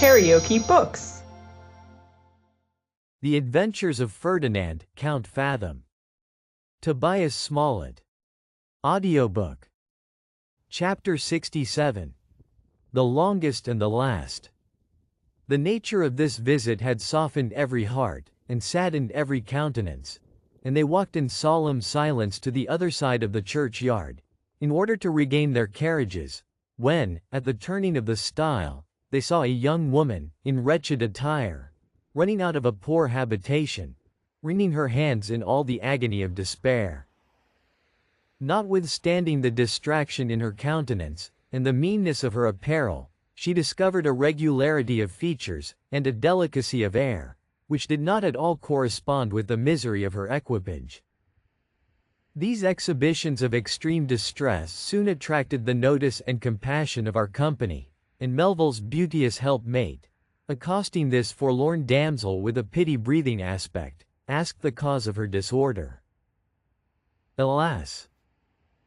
KaraokeBooks. The Adventures of Ferdinand, Count Fathom. Tobias Smollett. Audiobook. Chapter 67. The Longest and the Last. The nature of this visit had softened every heart, and saddened every countenance, and they walked in solemn silence to the other side of the churchyard, in order to regain their carriages, when, at the turning of the stile, they saw a young woman, in wretched attire, running out of a poor habitation, wringing her hands in all the agony of despair. Notwithstanding the distraction in her countenance, and the meanness of her apparel, she discovered a regularity of features, and a delicacy of air, which did not at all correspond with the misery of her equipage. These exhibitions of extreme distress soon attracted the notice and compassion of our company, and Melville's beauteous helpmate, accosting this forlorn damsel with a pity-breathing aspect, asked the cause of her disorder. "Alas!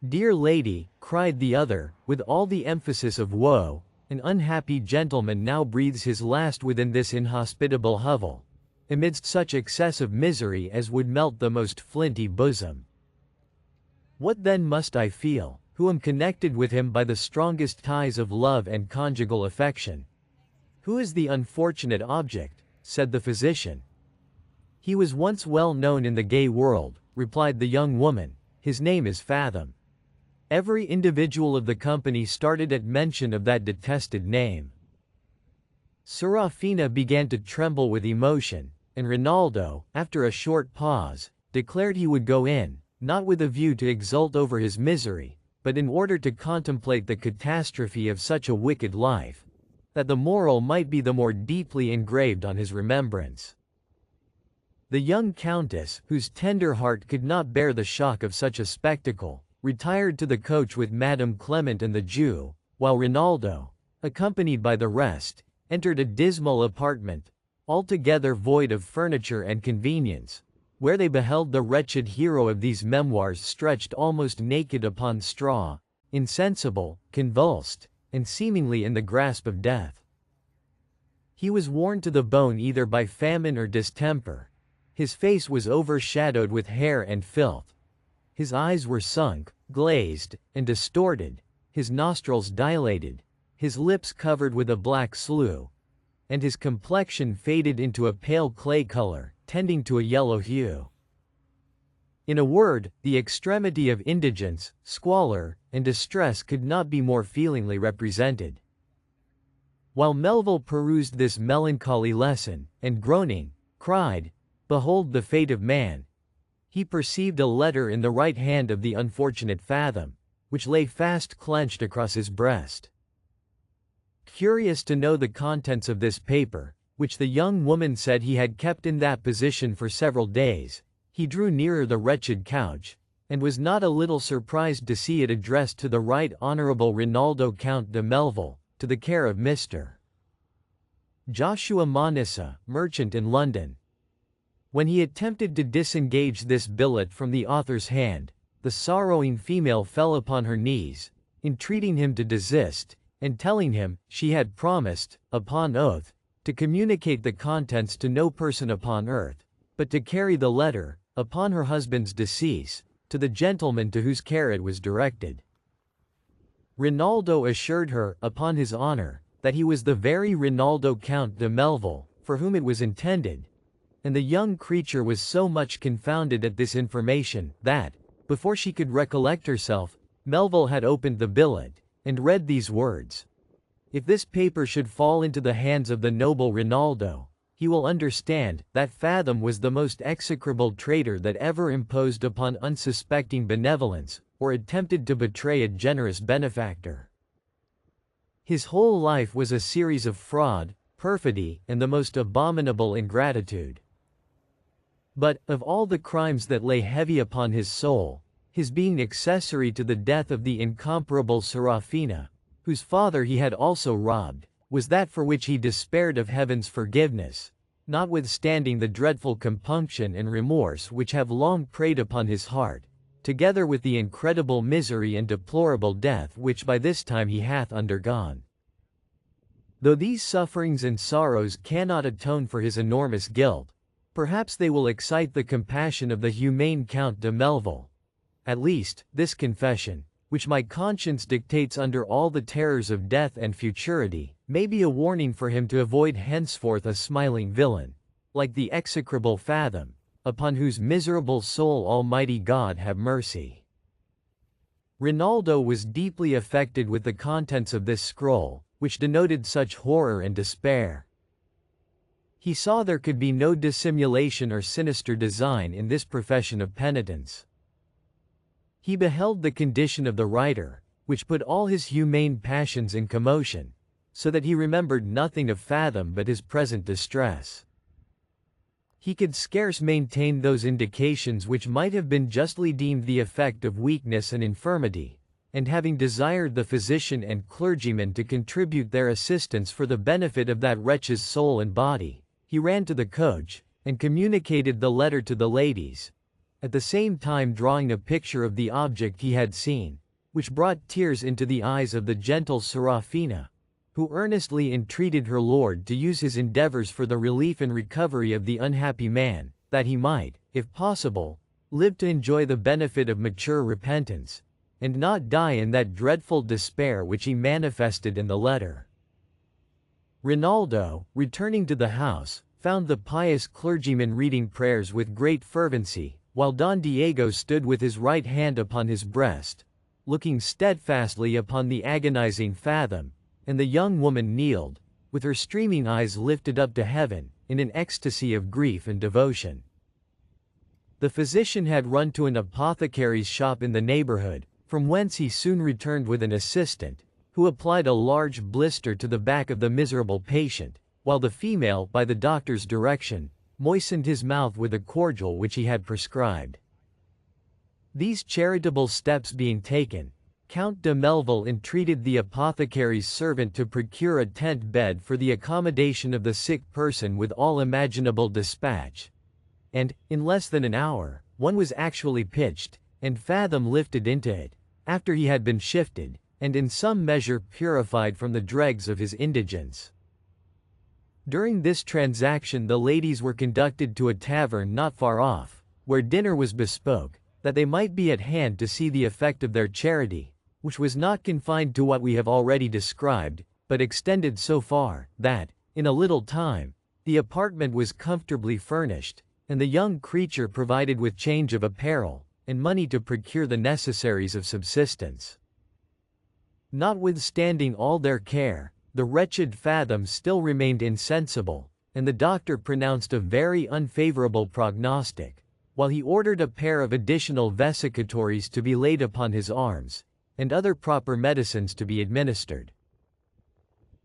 Dear lady," cried the other, with all the emphasis of woe, "an unhappy gentleman now breathes his last within this inhospitable hovel, amidst such excessive misery as would melt the most flinty bosom. What then must I feel, who am connected with him by the strongest ties of love and conjugal affection? Who is the unfortunate object?" said the physician. "He was once well known in the gay world," replied the young woman. "His name is Fathom." Every individual of the company started at mention of that detested name. Serafina began to tremble with emotion, and Rinaldo, after a short pause, declared he would go in, not with a view to exult over his misery, but in order to contemplate the catastrophe of such a wicked life, that the moral might be the more deeply engraved on his remembrance. The young countess, whose tender heart could not bear the shock of such a spectacle, retired to the coach with Madame Clement and the Jew, while Rinaldo, accompanied by the rest, entered a dismal apartment, altogether void of furniture and convenience, where they beheld the wretched hero of these memoirs stretched almost naked upon straw, insensible, convulsed, and seemingly in the grasp of death. He was worn to the bone either by famine or distemper. His face was overshadowed with hair and filth. His eyes were sunk, glazed, and distorted, his nostrils dilated, his lips covered with a black slough, and his complexion faded into a pale clay color, tending to a yellow hue. In a word, the extremity of indigence, squalor, and distress could not be more feelingly represented. While Melville perused this melancholy lesson, and groaning, cried, "Behold the fate of man," he perceived a letter in the right hand of the unfortunate Fathom, which lay fast clenched across his breast. Curious to know the contents of this paper, which the young woman said he had kept in that position for several days, he drew nearer the wretched couch, and was not a little surprised to see it addressed to the Right Honorable Rinaldo Count de Melville, to the care of Mr. Joshua Manissa, merchant in London. When he attempted to disengage this billet from the author's hand, the sorrowing female fell upon her knees, entreating him to desist, and telling him, she had promised, upon oath, to communicate the contents to no person upon earth, but to carry the letter, upon her husband's decease, to the gentleman to whose care it was directed. Rinaldo assured her, upon his honor, that he was the very Rinaldo Count de Melville, for whom it was intended, and the young creature was so much confounded at this information, that, before she could recollect herself, Melville had opened the billet, and read these words: "If this paper should fall into the hands of the noble Rinaldo, he will understand that Fathom was the most execrable traitor that ever imposed upon unsuspecting benevolence, or attempted to betray a generous benefactor. His whole life was a series of fraud, perfidy, and the most abominable ingratitude. But, of all the crimes that lay heavy upon his soul, his being accessory to the death of the incomparable Serafina, whose father he had also robbed, was that for which he despaired of heaven's forgiveness, notwithstanding the dreadful compunction and remorse which have long preyed upon his heart, together with the incredible misery and deplorable death which by this time he hath undergone. Though these sufferings and sorrows cannot atone for his enormous guilt, perhaps they will excite the compassion of the humane Count de Melville. At least, this confession, which my conscience dictates under all the terrors of death and futurity, may be a warning for him to avoid henceforth a smiling villain, like the execrable Fathom, upon whose miserable soul Almighty God have mercy. Rinaldo was deeply affected with the contents of this scroll, which denoted such horror and despair. He saw there could be no dissimulation or sinister design in this profession of penitence. He beheld the condition of the writer, which put all his humane passions in commotion, so that he remembered nothing of Fathom but his present distress. He could scarce maintain those indications which might have been justly deemed the effect of weakness and infirmity, and having desired the physician and clergyman to contribute their assistance for the benefit of that wretch's soul and body, he ran to the coach, and communicated the letter to the ladies, at the same time drawing a picture of the object he had seen, which brought tears into the eyes of the gentle Seraphina, who earnestly entreated her lord to use his endeavors for the relief and recovery of the unhappy man, that he might, if possible, live to enjoy the benefit of mature repentance, and not die in that dreadful despair which he manifested in the letter. Rinaldo, returning to the house, found the pious clergyman reading prayers with great fervency, while Don Diego stood with his right hand upon his breast, looking steadfastly upon the agonizing Fathom, and the young woman kneeled, with her streaming eyes lifted up to heaven, in an ecstasy of grief and devotion. The physician had run to an apothecary's shop in the neighborhood, from whence he soon returned with an assistant, who applied a large blister to the back of the miserable patient, while the female, by the doctor's direction, moistened his mouth with a cordial which he had prescribed. These charitable steps being taken, Count de Melville entreated the apothecary's servant to procure a tent bed for the accommodation of the sick person with all imaginable dispatch, and, in less than an hour, one was actually pitched, and Fathom lifted into it, after he had been shifted, and in some measure purified from the dregs of his indigence. During this transaction the ladies were conducted to a tavern not far off, where dinner was bespoke, that they might be at hand to see the effect of their charity, which was not confined to what we have already described, but extended so far, that, in a little time, the apartment was comfortably furnished, and the young creature provided with change of apparel, and money to procure the necessaries of subsistence. Notwithstanding all their care, the wretched Fathom still remained insensible, and the doctor pronounced a very unfavorable prognostic, while he ordered a pair of additional vesicatories to be laid upon his arms, and other proper medicines to be administered.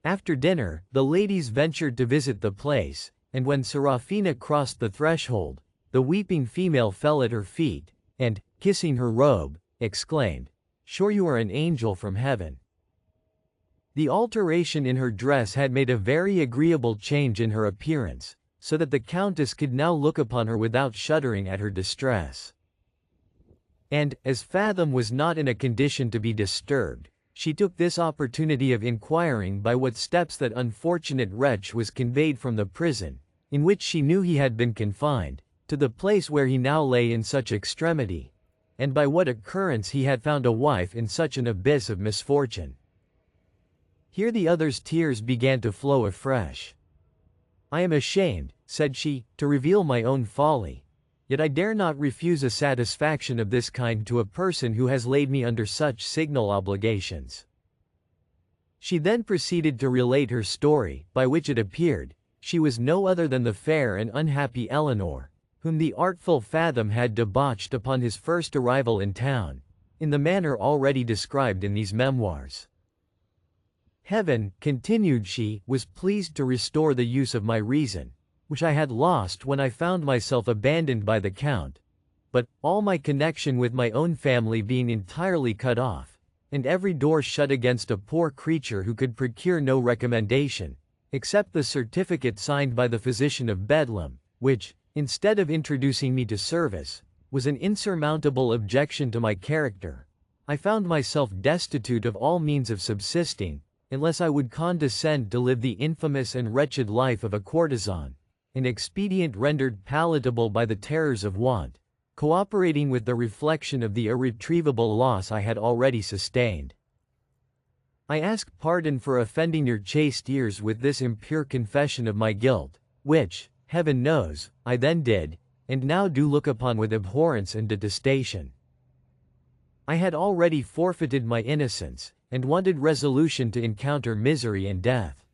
After dinner, the ladies ventured to visit the place, and when Seraphina crossed the threshold, the weeping female fell at her feet, and, kissing her robe, exclaimed, "Sure you are an angel from heaven." The alteration in her dress had made a very agreeable change in her appearance, so that the Countess could now look upon her without shuddering at her distress. And, as Fathom was not in a condition to be disturbed, she took this opportunity of inquiring by what steps that unfortunate wretch was conveyed from the prison, in which she knew he had been confined, to the place where he now lay in such extremity, and by what occurrence he had found a wife in such an abyss of misfortune. Here the other's tears began to flow afresh. "I am ashamed," said she, "to reveal my own folly, yet I dare not refuse a satisfaction of this kind to a person who has laid me under such signal obligations." She then proceeded to relate her story, by which it appeared, she was no other than the fair and unhappy Eleanor, whom the artful Fathom had debauched upon his first arrival in town, in the manner already described in these memoirs. "Heaven," continued she, "was pleased to restore the use of my reason, which I had lost when I found myself abandoned by the Count, but, all my connection with my own family being entirely cut off, and every door shut against a poor creature who could procure no recommendation, except the certificate signed by the physician of Bedlam, which, instead of introducing me to service, was an insurmountable objection to my character, I found myself destitute of all means of subsisting, unless I would condescend to live the infamous and wretched life of a courtesan, an expedient rendered palatable by the terrors of want, cooperating with the reflection of the irretrievable loss I had already sustained. I ask pardon for offending your chaste ears with this impure confession of my guilt, which, heaven knows, I then did, and now do look upon with abhorrence and detestation. I had already forfeited my innocence, and wanted resolution to encounter misery and death.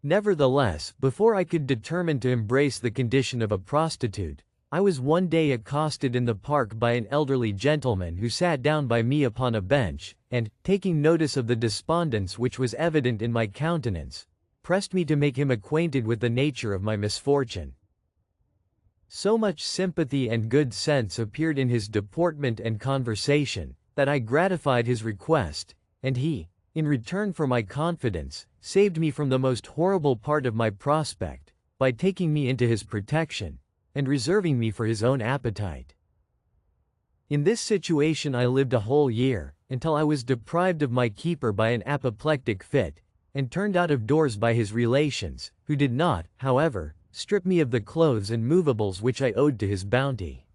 Nevertheless, before I could determine to embrace the condition of a prostitute, I was one day accosted in the park by an elderly gentleman who sat down by me upon a bench, and, taking notice of the despondence which was evident in my countenance, pressed me to make him acquainted with the nature of my misfortune. So much sympathy and good sense appeared in his deportment and conversation, that I gratified his request, and he, in return for my confidence, saved me from the most horrible part of my prospect, by taking me into his protection, and reserving me for his own appetite. In this situation I lived a whole year, until I was deprived of my keeper by an apoplectic fit, and turned out of doors by his relations, who did not, however, strip me of the clothes and movables which I owed to his bounty.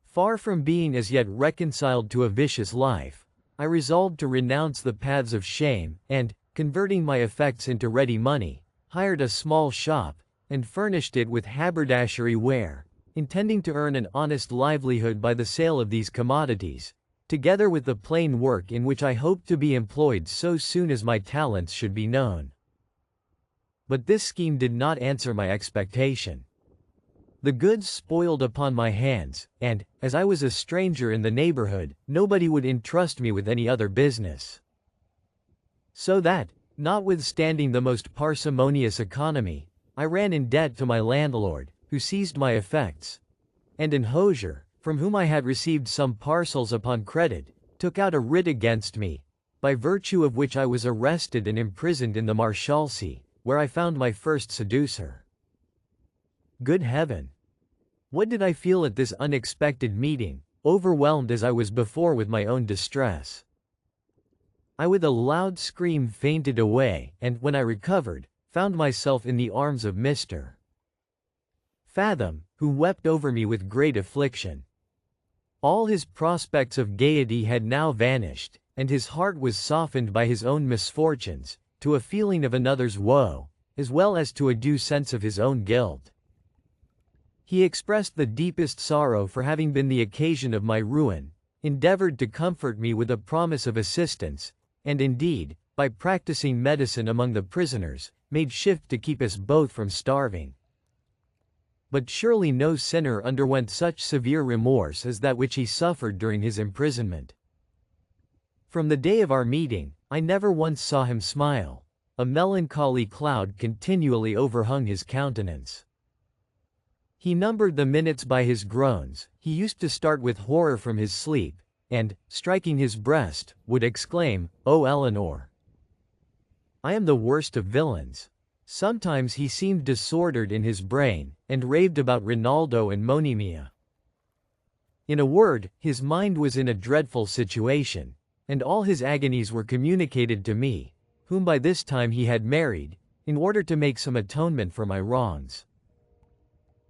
Far from being as yet reconciled to a vicious life, I resolved to renounce the paths of shame, and, converting my effects into ready money, hired a small shop, and furnished it with haberdashery ware, intending to earn an honest livelihood by the sale of these commodities, together with the plain work in which I hoped to be employed so soon as my talents should be known. But this scheme did not answer my expectation. The goods spoiled upon my hands, and, as I was a stranger in the neighborhood, nobody would entrust me with any other business. So that, notwithstanding the most parsimonious economy, I ran in debt to my landlord, who seized my effects, and an hosier, from whom I had received some parcels upon credit, took out a writ against me, by virtue of which I was arrested and imprisoned in the Marshalsea, where I found my first seducer. Good heaven! What did I feel at this unexpected meeting, overwhelmed as I was before with my own distress? I with a loud scream fainted away, and, when I recovered, found myself in the arms of Mr. Fathom, who wept over me with great affliction. All his prospects of gaiety had now vanished, and his heart was softened by his own misfortunes, to a feeling of another's woe, as well as to a due sense of his own guilt. He expressed the deepest sorrow for having been the occasion of my ruin, endeavored to comfort me with a promise of assistance, and indeed, by practicing medicine among the prisoners, made shift to keep us both from starving. But surely no sinner underwent such severe remorse as that which he suffered during his imprisonment. From the day of our meeting, I never once saw him smile. A melancholy cloud continually overhung his countenance. He numbered the minutes by his groans, he used to start with horror from his sleep, and, striking his breast, would exclaim, "O Eleanor! I am the worst of villains." Sometimes he seemed disordered in his brain, and raved about Rinaldo and Monimia. In a word, his mind was in a dreadful situation, and all his agonies were communicated to me, whom by this time he had married, in order to make some atonement for my wrongs.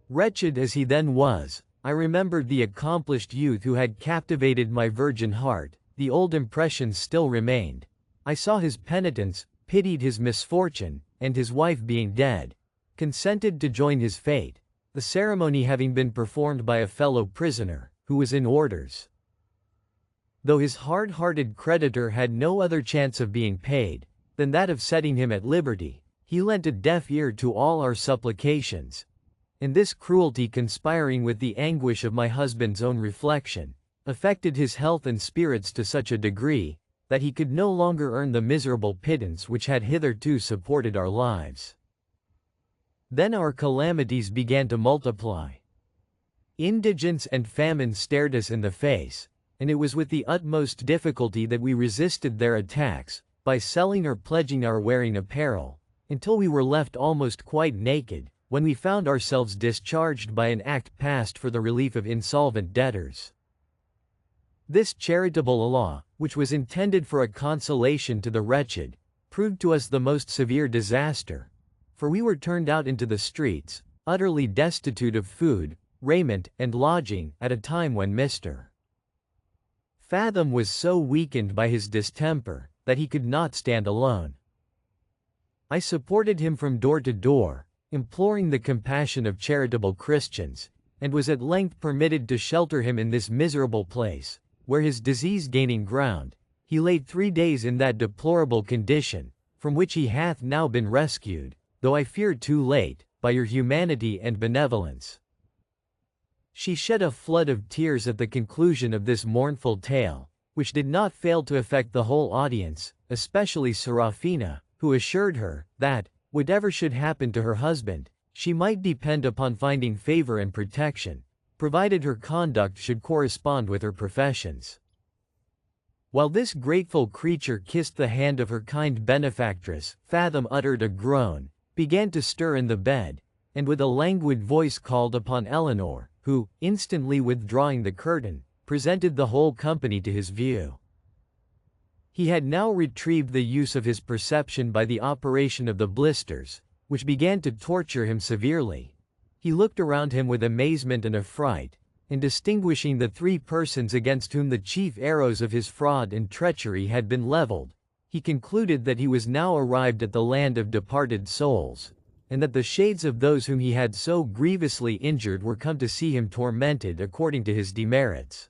Wretched as he then was, I remembered the accomplished youth who had captivated my virgin heart. The old impressions still remained. I saw his penitence, pitied his misfortune, and his wife being dead, consented to join his fate, the ceremony having been performed by a fellow prisoner, who was in orders. Though his hard-hearted creditor had no other chance of being paid than that of setting him at liberty, he lent a deaf ear to all our supplications, and this cruelty, conspiring with the anguish of my husband's own reflection, affected his health and spirits to such a degree that he could no longer earn the miserable pittance which had hitherto supported our lives. Then our calamities began to multiply. Indigence and famine stared us in the face, and it was with the utmost difficulty that we resisted their attacks, by selling or pledging our wearing apparel, until we were left almost quite naked, when we found ourselves discharged by an act passed for the relief of insolvent debtors. This charitable law, which was intended for a consolation to the wretched, proved to us the most severe disaster, for we were turned out into the streets, utterly destitute of food, raiment, and lodging, at a time when Mr. Fathom was so weakened by his distemper, that he could not stand alone. I supported him from door to door, imploring the compassion of charitable Christians, and was at length permitted to shelter him in this miserable place, where his disease gaining ground, he lay 3 days in that deplorable condition, from which he hath now been rescued, though I fear too late, by your humanity and benevolence. She shed a flood of tears at the conclusion of this mournful tale, which did not fail to affect the whole audience, especially Seraphina, who assured her, that, whatever should happen to her husband, she might depend upon finding favor and protection, provided her conduct should correspond with her professions. While this grateful creature kissed the hand of her kind benefactress, Fathom uttered a groan, began to stir in the bed, and with a languid voice called upon Eleanor, who, instantly withdrawing the curtain, presented the whole company to his view. He had now retrieved the use of his perception by the operation of the blisters, which began to torture him severely. He looked around him with amazement and affright, and distinguishing the 3 persons against whom the chief arrows of his fraud and treachery had been leveled, he concluded that he was now arrived at the land of departed souls, and that the shades of those whom he had so grievously injured were come to see him tormented according to his demerits.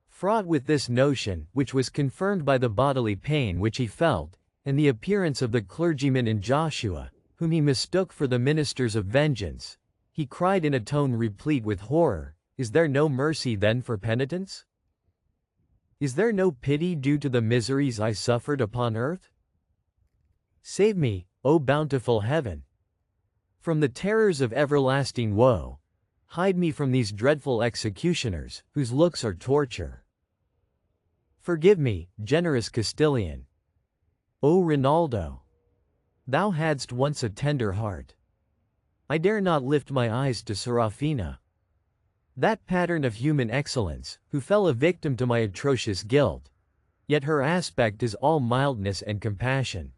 Fraught with this notion, which was confirmed by the bodily pain which he felt, and the appearance of the clergyman and Joshua, whom he mistook for the ministers of vengeance, he cried in a tone replete with horror, "Is there no mercy then for penitents? Is there no pity due to the miseries I suffered upon earth? Save me, O bountiful heaven, from the terrors of everlasting woe. Hide me from these dreadful executioners, whose looks are torture. Forgive me, generous Castilian. O Rinaldo, thou hadst once a tender heart. I dare not lift my eyes to Seraphina, that pattern of human excellence, who fell a victim to my atrocious guilt. Yet her aspect is all mildness and compassion.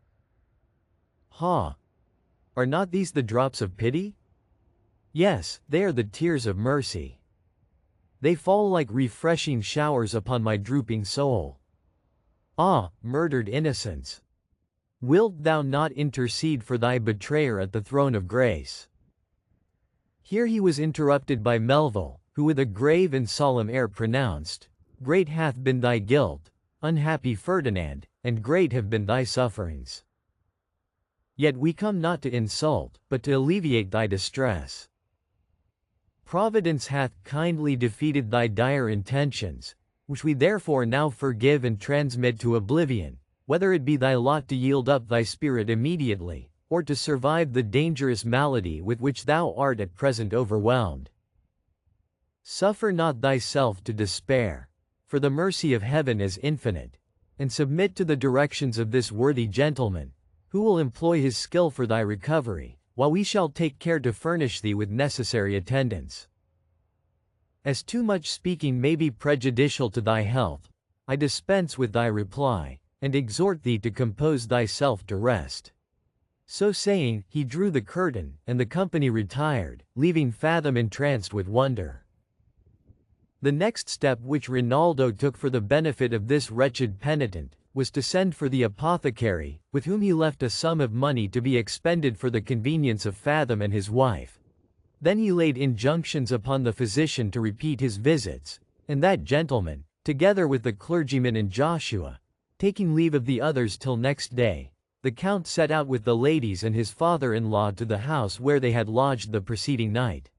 Ha! Are not these the drops of pity? Yes, they are the tears of mercy. They fall like refreshing showers upon my drooping soul. Ah, murdered innocence! Wilt thou not intercede for thy betrayer at the throne of grace?" Here he was interrupted by Melville, who with a grave and solemn air pronounced, "Great hath been thy guilt, unhappy Ferdinand, and great have been thy sufferings. Yet we come not to insult, but to alleviate thy distress. Providence hath kindly defeated thy dire intentions, which we therefore now forgive and transmit to oblivion, whether it be thy lot to yield up thy spirit immediately, or to survive the dangerous malady with which thou art at present overwhelmed. Suffer not thyself to despair, for the mercy of heaven is infinite, and submit to the directions of this worthy gentleman, who will employ his skill for thy recovery, while we shall take care to furnish thee with necessary attendance. As too much speaking may be prejudicial to thy health, I dispense with thy reply, and exhort thee to compose thyself to rest." So saying, he drew the curtain, and the company retired, leaving Fathom entranced with wonder. The next step which Rinaldo took for the benefit of this wretched penitent, was to send for the apothecary, with whom he left a sum of money to be expended for the convenience of Fathom and his wife. Then he laid injunctions upon the physician to repeat his visits, and that gentleman, together with the clergyman and Joshua, taking leave of the others till next day, the Count set out with the ladies and his father-in-law to the house where they had lodged the preceding night.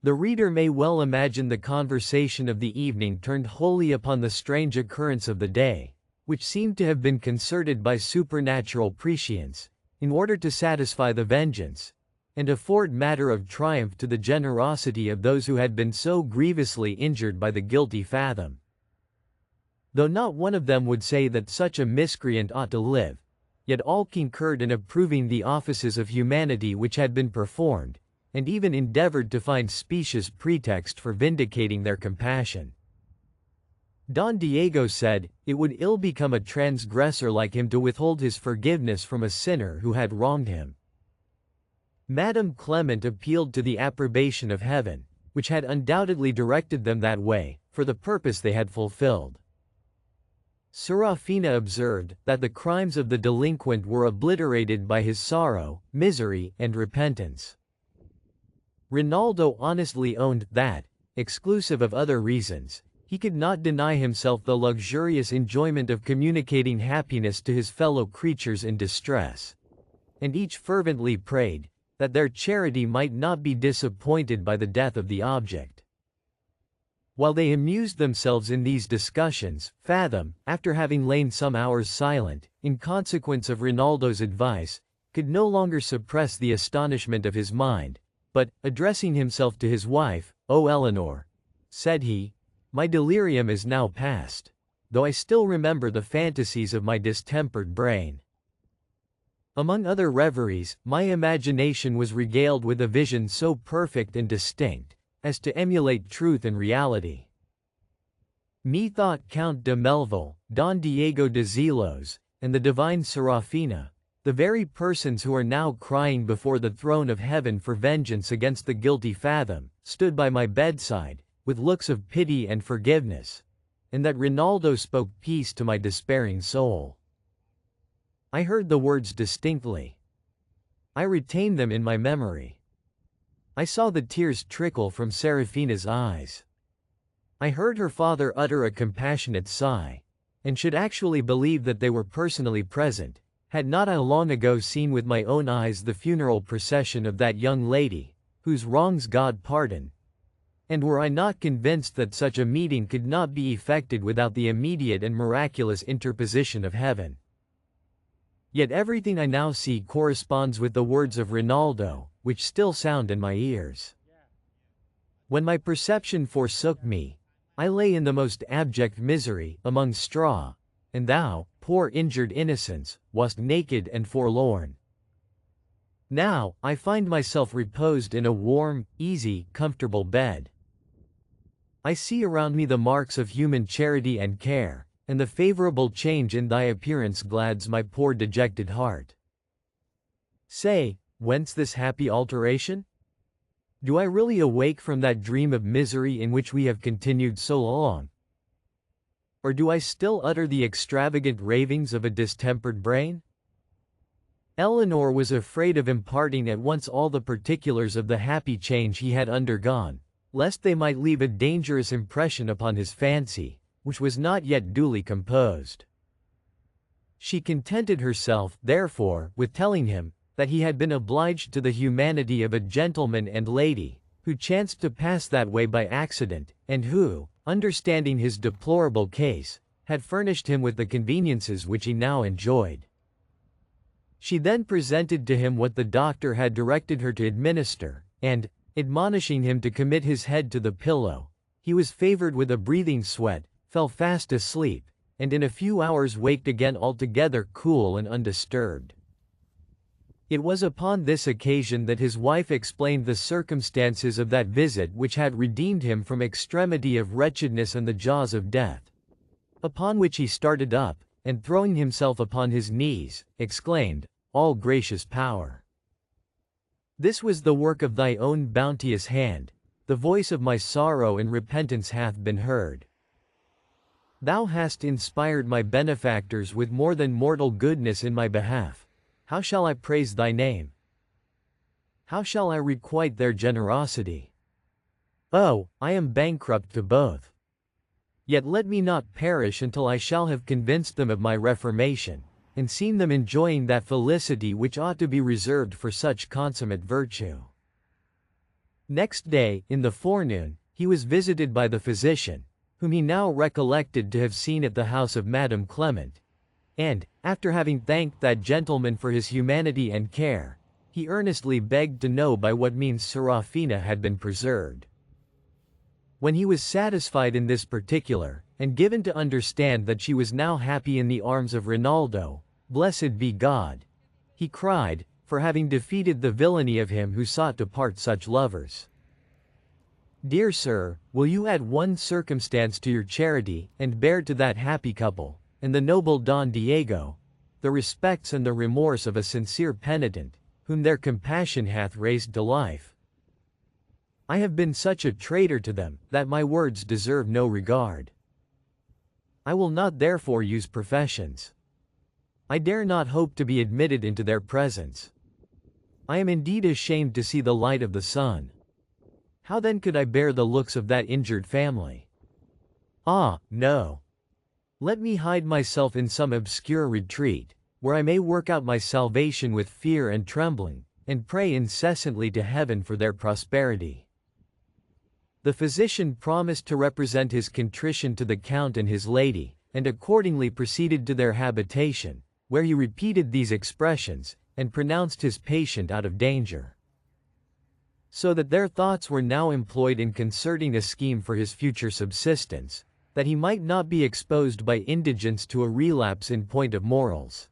The reader may well imagine the conversation of the evening turned wholly upon the strange occurrence of the day, which seemed to have been concerted by supernatural prescience, in order to satisfy the vengeance, and afford matter of triumph to the generosity of those who had been so grievously injured by the guilty Fathom. Though not one of them would say that such a miscreant ought to live, yet all concurred in approving the offices of humanity which had been performed, and even endeavored to find specious pretext for vindicating their compassion. Don Diego said, it would ill become a transgressor like him to withhold his forgiveness from a sinner who had wronged him. Madame Clement appealed to the approbation of heaven, which had undoubtedly directed them that way, for the purpose they had fulfilled. Serafina observed that the crimes of the delinquent were obliterated by his sorrow, misery, and repentance. Rinaldo honestly owned that, exclusive of other reasons, he could not deny himself the luxurious enjoyment of communicating happiness to his fellow creatures in distress. And each fervently prayed that their charity might not be disappointed by the death of the object. While they amused themselves in these discussions, Fathom, after having lain some hours silent, in consequence of Rinaldo's advice, could no longer suppress the astonishment of his mind, but, addressing himself to his wife, "O Eleanor," said he, "my delirium is now past, though I still remember the fantasies of my distempered brain." Among other reveries, my imagination was regaled with a vision so perfect and distinct, as to emulate truth and reality. Methought Count de Melville, Don Diego de Zelos, and the divine Serafina, the very persons who are now crying before the throne of heaven for vengeance against the guilty Fathom, stood by my bedside, with looks of pity and forgiveness, and that Rinaldo spoke peace to my despairing soul. I heard the words distinctly. I retain them in my memory. I saw the tears trickle from Serafina's eyes. I heard her father utter a compassionate sigh, and should actually believe that they were personally present, had not I long ago seen with my own eyes the funeral procession of that young lady, whose wrongs God pardon, and were I not convinced that such a meeting could not be effected without the immediate and miraculous interposition of heaven. Yet everything I now see corresponds with the words of Rinaldo, which still sound in my ears. When my perception forsook me, I lay in the most abject misery, among straw, and thou, poor injured innocence, wast naked and forlorn. Now, I find myself reposed in a warm, easy, comfortable bed. I see around me the marks of human charity and care, and the favorable change in thy appearance glads my poor dejected heart. Say, whence this happy alteration? Do I really awake from that dream of misery in which we have continued so long? Or do I still utter the extravagant ravings of a distempered brain? Eleanor was afraid of imparting at once all the particulars of the happy change he had undergone, lest they might leave a dangerous impression upon his fancy, which was not yet duly composed. She contented herself, therefore, with telling him that he had been obliged to the humanity of a gentleman and lady, who chanced to pass that way by accident, and who, understanding his deplorable case, had furnished him with the conveniences which he now enjoyed. She then presented to him what the doctor had directed her to administer, and, admonishing him to commit his head to the pillow, he was favored with a breathing sweat, fell fast asleep, and in a few hours waked again altogether cool and undisturbed. It was upon this occasion that his wife explained the circumstances of that visit which had redeemed him from extremity of wretchedness and the jaws of death. Upon which he started up, and throwing himself upon his knees, exclaimed, "All gracious power! This was the work of thy own bounteous hand, the voice of my sorrow and repentance hath been heard. Thou hast inspired my benefactors with more than mortal goodness in my behalf. How shall I praise thy name? How shall I requite their generosity? Oh, I am bankrupt to both. Yet let me not perish until I shall have convinced them of my reformation, and seen them enjoying that felicity which ought to be reserved for such consummate virtue." Next day, in the forenoon, he was visited by the physician, whom he now recollected to have seen at the house of Madame Clement, and, after having thanked that gentleman for his humanity and care, he earnestly begged to know by what means Serafina had been preserved. When he was satisfied in this particular, and given to understand that she was now happy in the arms of Rinaldo, blessed be God, he cried, for having defeated the villainy of him who sought to part such lovers. Dear sir, will you add one circumstance to your charity, and bear to that happy couple, and the noble Don Diego, the respects and the remorse of a sincere penitent, whom their compassion hath raised to life? I have been such a traitor to them, that my words deserve no regard. I will not therefore use professions. I dare not hope to be admitted into their presence. I am indeed ashamed to see the light of the sun. How then could I bear the looks of that injured family? Ah, no. Let me hide myself in some obscure retreat, where I may work out my salvation with fear and trembling, and pray incessantly to heaven for their prosperity. The physician promised to represent his contrition to the count and his lady, and accordingly proceeded to their habitation, where he repeated these expressions, and pronounced his patient out of danger. So that their thoughts were now employed in concerting a scheme for his future subsistence, that he might not be exposed by indigence to a relapse in point of morals.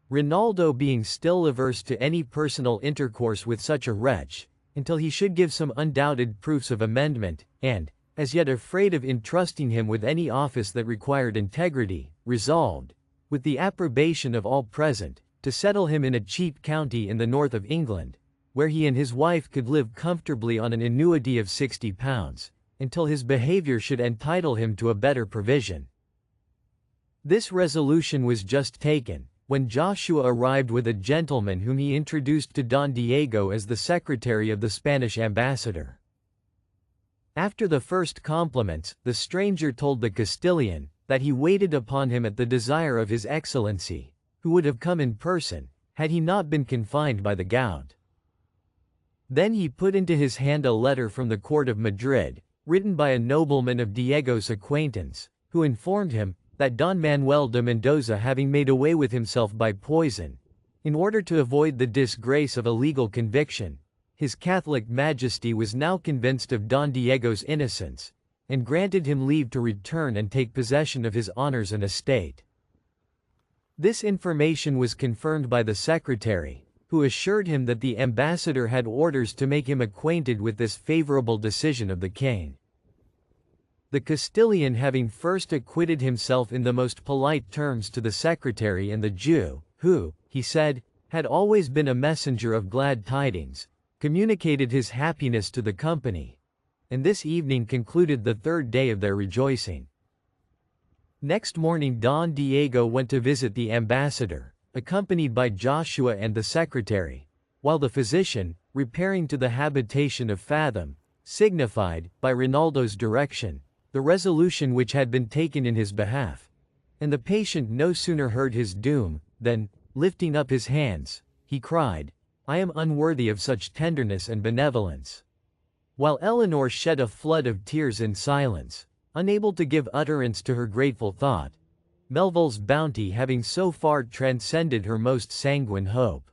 Rinaldo being still averse to any personal intercourse with such a wretch, until he should give some undoubted proofs of amendment, and, as yet afraid of entrusting him with any office that required integrity, resolved, with the approbation of all present, to settle him in a cheap county in the north of England, where he and his wife could live comfortably on an annuity of £60, until his behavior should entitle him to a better provision. This resolution was just taken, when Joshua arrived with a gentleman whom he introduced to Don Diego as the secretary of the Spanish ambassador. After the first compliments, the stranger told the Castilian that he waited upon him at the desire of his excellency, who would have come in person, had he not been confined by the gout. Then he put into his hand a letter from the court of Madrid, written by a nobleman of Diego's acquaintance, who informed him that Don Manuel de Mendoza, having made away with himself by poison, in order to avoid the disgrace of a legal conviction, His Catholic Majesty was now convinced of Don Diego's innocence, and granted him leave to return and take possession of his honors and estate. This information was confirmed by the secretary, who assured him that the ambassador had orders to make him acquainted with this favorable decision of the king. The Castilian, having first acquitted himself in the most polite terms to the secretary and the Jew, who, he said, had always been a messenger of glad tidings, communicated his happiness to the company, and this evening concluded the third day of their rejoicing. Next morning Don Diego went to visit the ambassador, accompanied by Joshua and the secretary, while the physician, repairing to the habitation of Fathom, signified, by Rinaldo's direction, the resolution which had been taken in his behalf, and the patient no sooner heard his doom, than, lifting up his hands, he cried, "I am unworthy of such tenderness and benevolence." While Eleanor shed a flood of tears in silence, unable to give utterance to her grateful thought, Melville's bounty having so far transcended her most sanguine hope.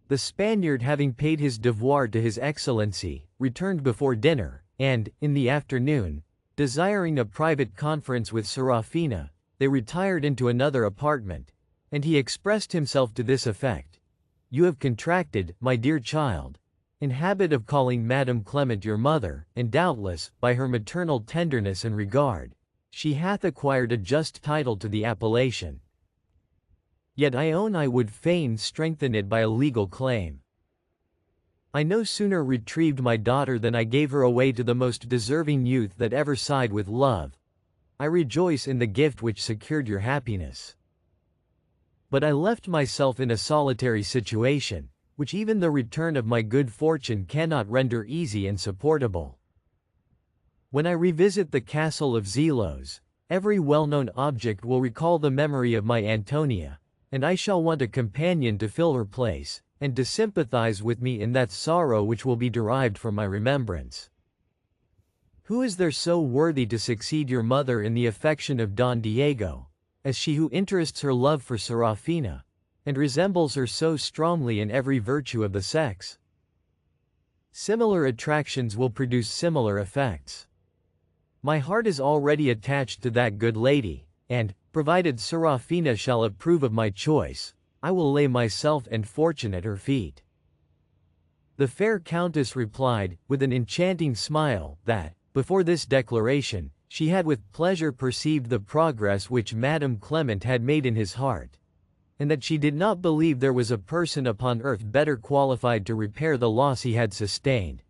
The Spaniard, having paid his devoir to His Excellency, returned before dinner, and, in the afternoon, desiring a private conference with Serafina, they retired into another apartment, and he expressed himself to this effect: "You have contracted, my dear child, an habit of calling Madame Clement your mother, and doubtless, by her maternal tenderness and regard, she hath acquired a just title to the appellation. Yet I own I would fain strengthen it by a legal claim. I no sooner retrieved my daughter than I gave her away to the most deserving youth that ever sighed with love. I rejoice in the gift which secured your happiness. But I left myself in a solitary situation, which even the return of my good fortune cannot render easy and supportable. When I revisit the castle of Zelos, every well-known object will recall the memory of my Antonia, and I shall want a companion to fill her place, and to sympathize with me in that sorrow which will be derived from my remembrance. Who is there so worthy to succeed your mother in the affection of Don Diego, as she who interests her love for Serafina, and resembles her so strongly in every virtue of the sex? Similar attractions will produce similar effects. My heart is already attached to that good lady, and, provided Serafina shall approve of my choice, I will lay myself and fortune at her feet. The fair countess replied, with an enchanting smile, that, before this declaration, she had with pleasure perceived the progress which Madame Clement had made in his heart, and that she did not believe there was a person upon earth better qualified to repair the loss he had sustained,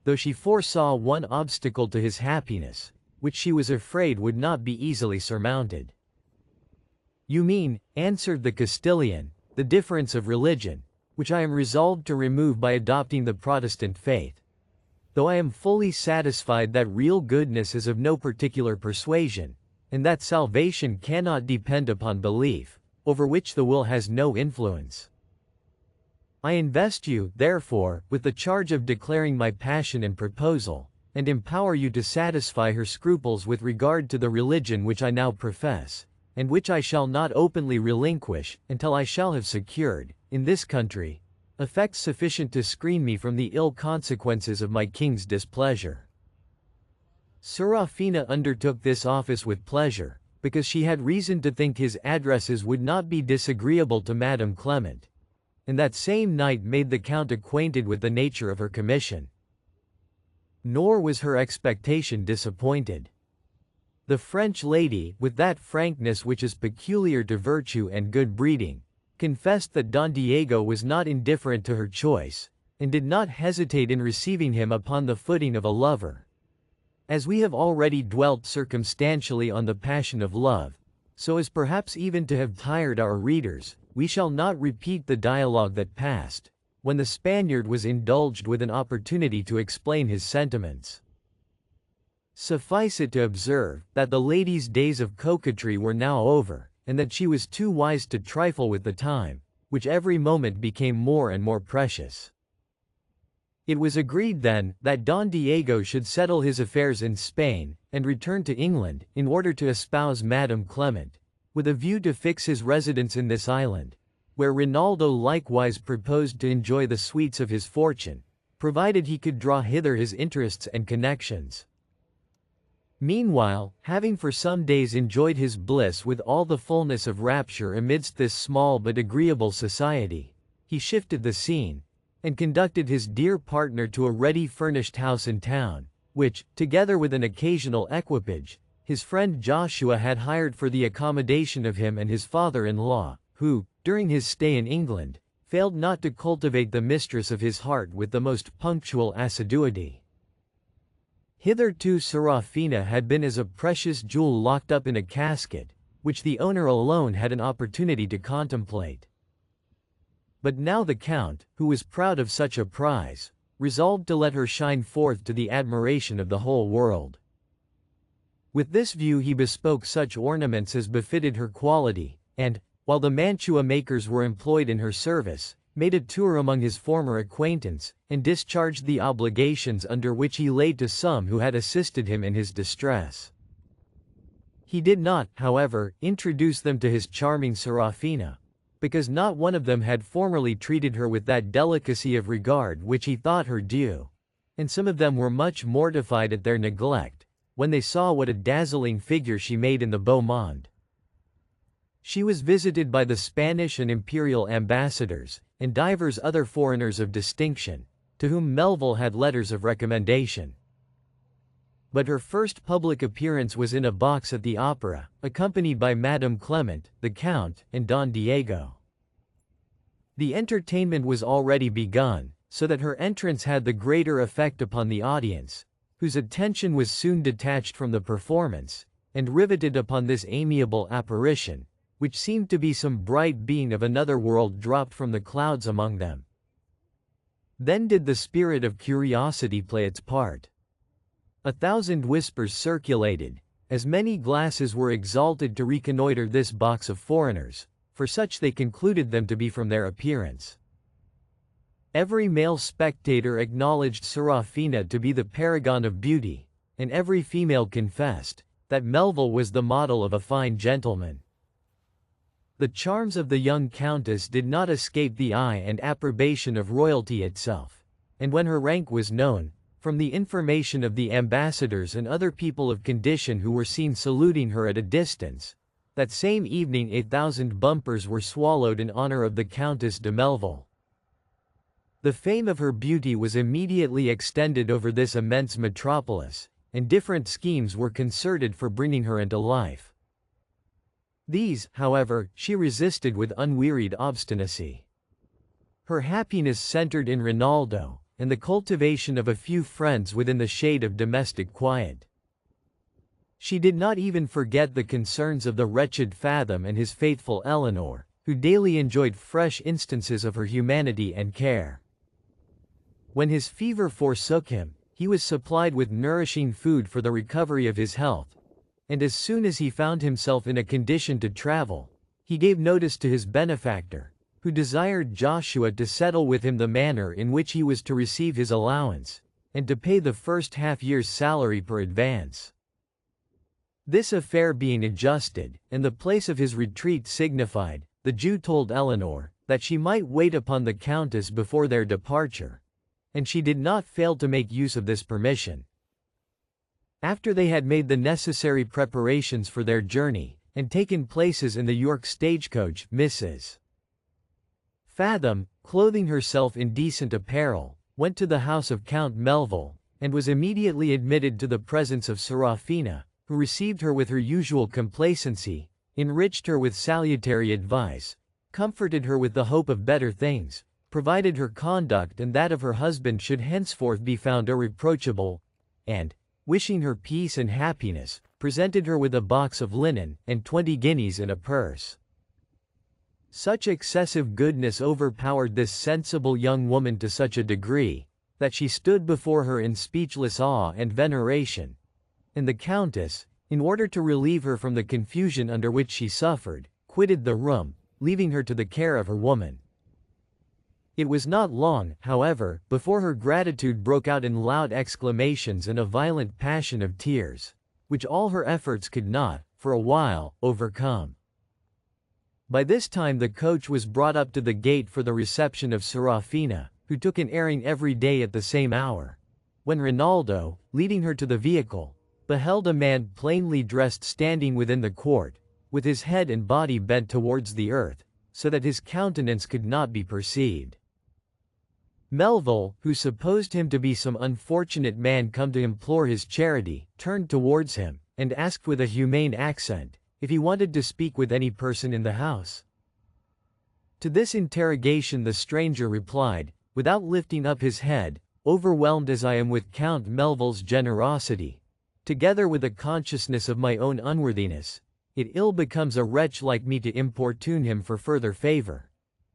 though she foresaw one obstacle to his happiness, which she was afraid would not be easily surmounted. "You mean," answered the Castilian, "the difference of religion, which I am resolved to remove by adopting the Protestant faith. Though I am fully satisfied that real goodness is of no particular persuasion, and that salvation cannot depend upon belief, over which the will has no influence. I invest you, therefore, with the charge of declaring my passion and proposal, and empower you to satisfy her scruples with regard to the religion which I now profess, and which I shall not openly relinquish, until I shall have secured, in this country, effects sufficient to screen me from the ill consequences of my king's displeasure." Serafina undertook this office with pleasure, because she had reason to think his addresses would not be disagreeable to Madame Clement, and that same night made the Count acquainted with the nature of her commission. Nor was her expectation disappointed. The French lady, with that frankness which is peculiar to virtue and good breeding, confessed that Don Diego was not indifferent to her choice, and did not hesitate in receiving him upon the footing of a lover. As we have already dwelt circumstantially on the passion of love, so as perhaps even to have tired our readers, we shall not repeat the dialogue that passed, when the Spaniard was indulged with an opportunity to explain his sentiments. Suffice it to observe, that the lady's days of coquetry were now over, and that she was too wise to trifle with the time, which every moment became more and more precious. It was agreed then, that Don Diego should settle his affairs in Spain, and return to England, in order to espouse Madame Clement, with a view to fix his residence in this island, where Rinaldo likewise proposed to enjoy the sweets of his fortune, provided he could draw hither his interests and connections. Meanwhile, having for some days enjoyed his bliss with all the fullness of rapture amidst this small but agreeable society, he shifted the scene, and conducted his dear partner to a ready-furnished house in town, which, together with an occasional equipage, his friend Joshua had hired for the accommodation of him and his father-in-law, who, during his stay in England, failed not to cultivate the mistress of his heart with the most punctual assiduity. Hitherto Serafina had been as a precious jewel locked up in a casket, which the owner alone had an opportunity to contemplate. But now the Count, who was proud of such a prize, resolved to let her shine forth to the admiration of the whole world. With this view he bespoke such ornaments as befitted her quality, and, while the mantua makers were employed in her service, made a tour among his former acquaintance, and discharged the obligations under which he laid to some who had assisted him in his distress. He did not, however, introduce them to his charming Serafina, because not one of them had formerly treated her with that delicacy of regard which he thought her due, and some of them were much mortified at their neglect, when they saw what a dazzling figure she made in the beau monde. She was visited by the Spanish and imperial ambassadors, and divers other foreigners of distinction, to whom Melville had letters of recommendation. But her first public appearance was in a box at the opera, accompanied by Madame Clement, the Count, and Don Diego. The entertainment was already begun, so that her entrance had the greater effect upon the audience, whose attention was soon detached from the performance, and riveted upon this amiable apparition, which seemed to be some bright being of another world dropped from the clouds among them. Then did the spirit of curiosity play its part. 1,000 whispers circulated, as many glasses were exalted to reconnoiter this box of foreigners, for such they concluded them to be from their appearance. Every male spectator acknowledged Serafina to be the paragon of beauty, and every female confessed that Melville was the model of a fine gentleman. The charms of the young countess did not escape the eye and approbation of royalty itself, and when her rank was known, from the information of the ambassadors and other people of condition who were seen saluting her at a distance, that same evening 1,000 bumpers were swallowed in honor of the Countess de Melville. The fame of her beauty was immediately extended over this immense metropolis, and different schemes were concerted for bringing her into life. These, however, she resisted with unwearied obstinacy. Her happiness centered in Rinaldo, and the cultivation of a few friends within the shade of domestic quiet. She did not even forget the concerns of the wretched Fathom and his faithful Eleanor, who daily enjoyed fresh instances of her humanity and care. When his fever forsook him, he was supplied with nourishing food for the recovery of his health, and as soon as he found himself in a condition to travel, he gave notice to his benefactor, who desired Joshua to settle with him the manner in which he was to receive his allowance, and to pay the first half-year's salary per advance. This affair being adjusted, and the place of his retreat signified, the Jew told Eleanor that she might wait upon the Countess before their departure, and she did not fail to make use of this permission. After they had made the necessary preparations for their journey, and taken places in the York stagecoach, Mrs. Fathom, clothing herself in decent apparel, went to the house of Count Melville, and was immediately admitted to the presence of Serafina, who received her with her usual complacency, enriched her with salutary advice, comforted her with the hope of better things, provided her conduct and that of her husband should henceforth be found irreproachable, and, wishing her peace and happiness, presented her with a box of linen, and 20 guineas in a purse. Such excessive goodness overpowered this sensible young woman to such a degree, that she stood before her in speechless awe and veneration, and the Countess, in order to relieve her from the confusion under which she suffered, quitted the room, leaving her to the care of her woman. It was not long, however, before her gratitude broke out in loud exclamations and a violent passion of tears, which all her efforts could not, for a while, overcome. By this time the coach was brought up to the gate for the reception of Serafina, who took an airing every day at the same hour, when Rinaldo, leading her to the vehicle, beheld a man plainly dressed standing within the court, with his head and body bent towards the earth, so that his countenance could not be perceived. Melville, who supposed him to be some unfortunate man come to implore his charity, turned towards him, and asked with a humane accent, if he wanted to speak with any person in the house. To this interrogation the stranger replied, without lifting up his head, "Overwhelmed as I am with Count Melville's generosity, together with a consciousness of my own unworthiness, it ill becomes a wretch like me to importune him for further favor.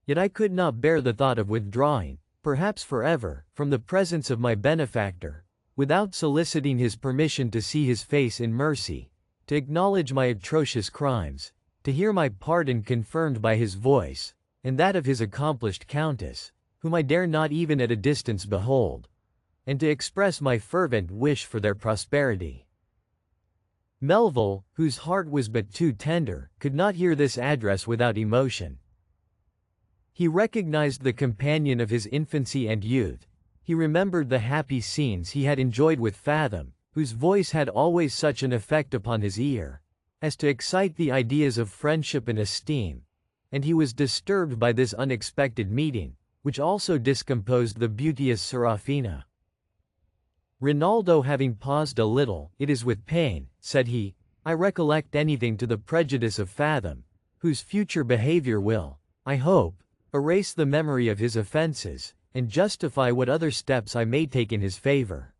Yet I could not bear the thought of withdrawing, perhaps forever, from the presence of my benefactor, without soliciting his permission to see his face in mercy, to acknowledge my atrocious crimes, to hear my pardon confirmed by his voice, and that of his accomplished Countess, whom I dare not even at a distance behold, and to express my fervent wish for their prosperity." Melville, whose heart was but too tender, could not hear this address without emotion. He recognized the companion of his infancy and youth. He remembered the happy scenes he had enjoyed with Fathom, whose voice had always such an effect upon his ear, as to excite the ideas of friendship and esteem, and he was disturbed by this unexpected meeting, which also discomposed the beauteous Serafina. Rinaldo having paused a little, "It is with pain," said he, "I recollect anything to the prejudice of Fathom, whose future behavior will, I hope, erase the memory of his offenses, and justify what other steps I may take in his favor.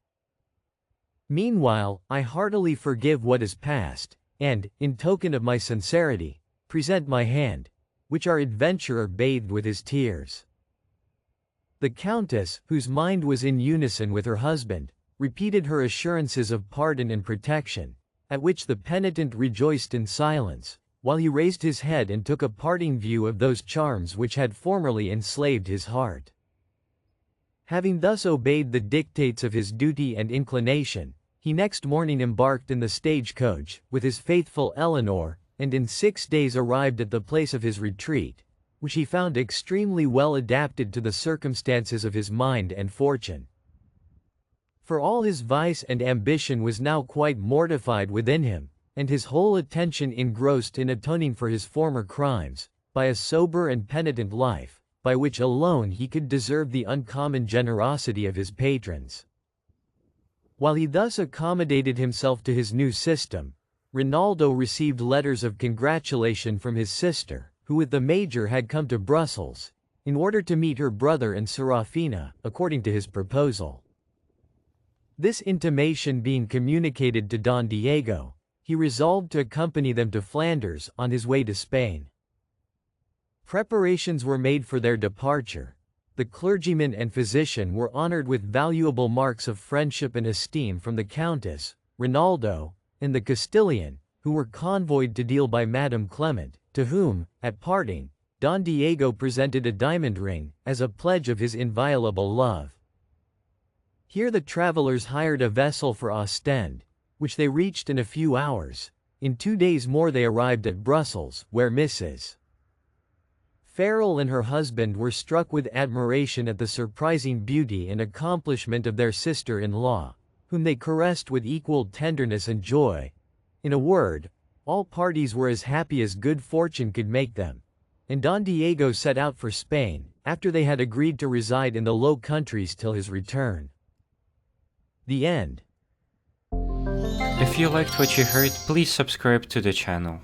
Meanwhile, I heartily forgive what is past, and, in token of my sincerity, present my hand, which our adventurer bathed with his tears." The Countess, whose mind was in unison with her husband, repeated her assurances of pardon and protection, at which the penitent rejoiced in silence, while he raised his head and took a parting view of those charms which had formerly enslaved his heart. Having thus obeyed the dictates of his duty and inclination, he next morning embarked in the stage-coach, with his faithful Eleanor, and in 6 days arrived at the place of his retreat, which he found extremely well adapted to the circumstances of his mind and fortune. For all his vice and ambition was now quite mortified within him, and his whole attention engrossed in atoning for his former crimes, by a sober and penitent life, by which alone he could deserve the uncommon generosity of his patrons. While he thus accommodated himself to his new system, Rinaldo received letters of congratulation from his sister, who with the major had come to Brussels, in order to meet her brother and Serafina, according to his proposal. This intimation being communicated to Don Diego, he resolved to accompany them to Flanders on his way to Spain. Preparations were made for their departure. The clergyman and physician were honored with valuable marks of friendship and esteem from the Countess, Rinaldo, and the Castilian, who were convoyed to Deal by Madame Clement, to whom, at parting, Don Diego presented a diamond ring, as a pledge of his inviolable love. Here the travelers hired a vessel for Ostend, which they reached in a few hours. In 2 days more they arrived at Brussels, where Mrs. Farrell and her husband were struck with admiration at the surprising beauty and accomplishment of their sister-in-law, whom they caressed with equal tenderness and joy. In a word, all parties were as happy as good fortune could make them, and Don Diego set out for Spain, after they had agreed to reside in the Low Countries till his return. The end. If you liked what you heard, please subscribe to the channel.